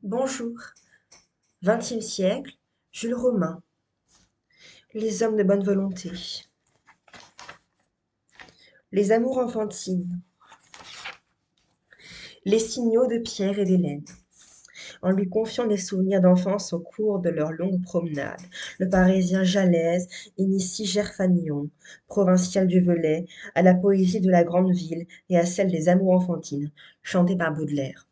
Bonjour. 20e siècle, Jules Romain. Les hommes de bonne volonté. Les amours enfantines. Les signaux de Pierre et d'Hélène. En lui confiant des souvenirs d'enfance au cours de leur longue promenade, le Parisien Jalèze initie Gerfagnon, provincial du Velay, à la poésie de la grande ville et à celle des amours enfantines, chantée par Baudelaire.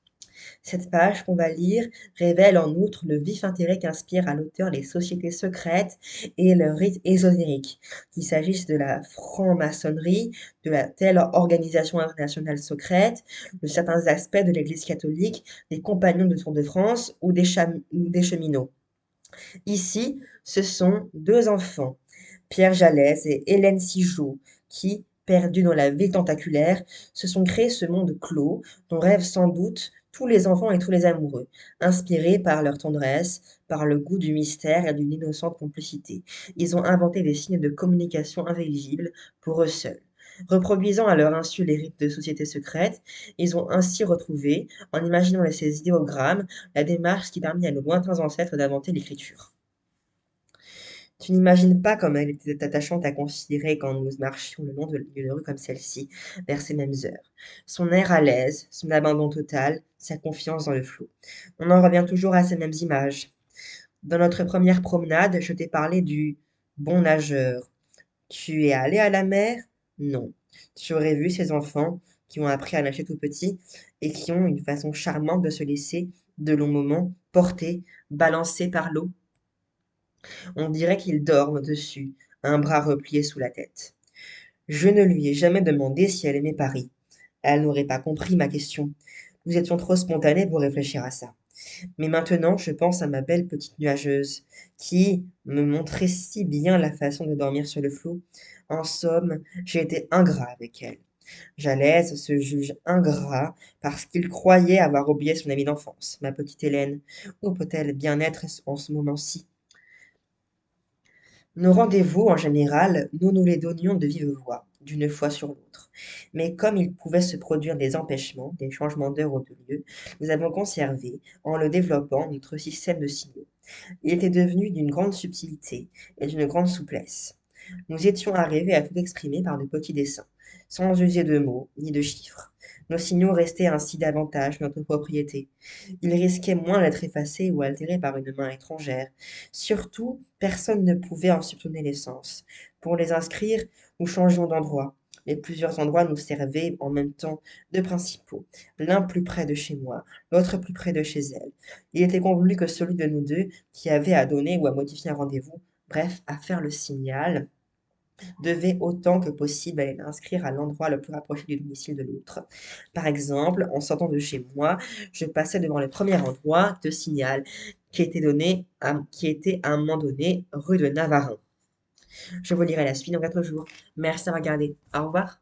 Cette page qu'on va lire révèle en outre le vif intérêt qu'inspirent à l'auteur les sociétés secrètes et le rite ésotérique, qu'il s'agisse de la franc-maçonnerie, de la telle organisation internationale secrète, de certains aspects de l'Église catholique, des compagnons de Tour de France ou des cheminots. Ici, ce sont deux enfants, Pierre Jalès et Hélène Sigeau, qui, perdus dans la ville tentaculaire, se sont créés ce monde clos dont rêvent sans doute tous les enfants et tous les amoureux, inspirés par leur tendresse, par le goût du mystère et d'une innocente complicité. Ils ont inventé des signes de communication invisibles pour eux seuls. Reproduisant à leur insu les rites de sociétés secrètes, ils ont ainsi retrouvé, en imaginant ces idéogrammes, la démarche qui permit à nos lointains ancêtres d'inventer l'écriture. Tu n'imagines pas comme elle était attachante à considérer quand nous marchions le long d'une rue comme celle-ci, vers ces mêmes heures. Son air à l'aise, son abandon total, sa confiance dans le flot. On en revient toujours à ces mêmes images. Dans notre première promenade, je t'ai parlé du bon nageur. Tu es allé à la mer? Non. Tu aurais vu ces enfants qui ont appris à nager tout petit et qui ont une façon charmante de se laisser, de longs moments, porter, balancer par l'eau. On dirait qu'ils dorment dessus, un bras replié sous la tête. Je ne lui ai jamais demandé si elle aimait Paris. Elle n'aurait pas compris ma question. Nous étions trop spontanés pour réfléchir à ça. Mais maintenant, je pense à ma belle petite nuageuse, qui me montrait si bien la façon de dormir sur le flot. En somme, j'ai été ingrat avec elle. Jalès se juge ingrat parce qu'il croyait avoir oublié son amie d'enfance, ma petite Hélène. Où peut-elle bien être en ce moment-ci? Nos rendez-vous, en général, nous nous les donnions de vive voix, d'une fois sur l'autre. Mais comme il pouvait se produire des empêchements, des changements d'heure ou de lieu, nous avons conservé, en le développant, notre système de signaux. Il était devenu d'une grande subtilité et d'une grande souplesse. Nous étions arrivés à tout exprimer par de petits dessins, sans user de mots ni de chiffres. Nos signaux restaient ainsi davantage notre propriété. Ils risquaient moins d'être effacés ou altérés par une main étrangère. Surtout, personne ne pouvait en soupçonner l'essence. Pour les inscrire, nous changions d'endroit. Mais plusieurs endroits nous servaient en même temps de principaux, l'un plus près de chez moi, l'autre plus près de chez elle. Il était convenu que celui de nous deux qui avait à donner ou à modifier un rendez-vous, bref, à faire le signal, devait autant que possible aller l'inscrire à l'endroit le plus rapproché du domicile de l'autre. Par exemple, en sortant de chez moi, je passais devant le premier endroit de signal qui était à un moment donné rue de Navarin. Je vous lirai la suite dans 4 jours. Merci d'avoir regardé. Au revoir.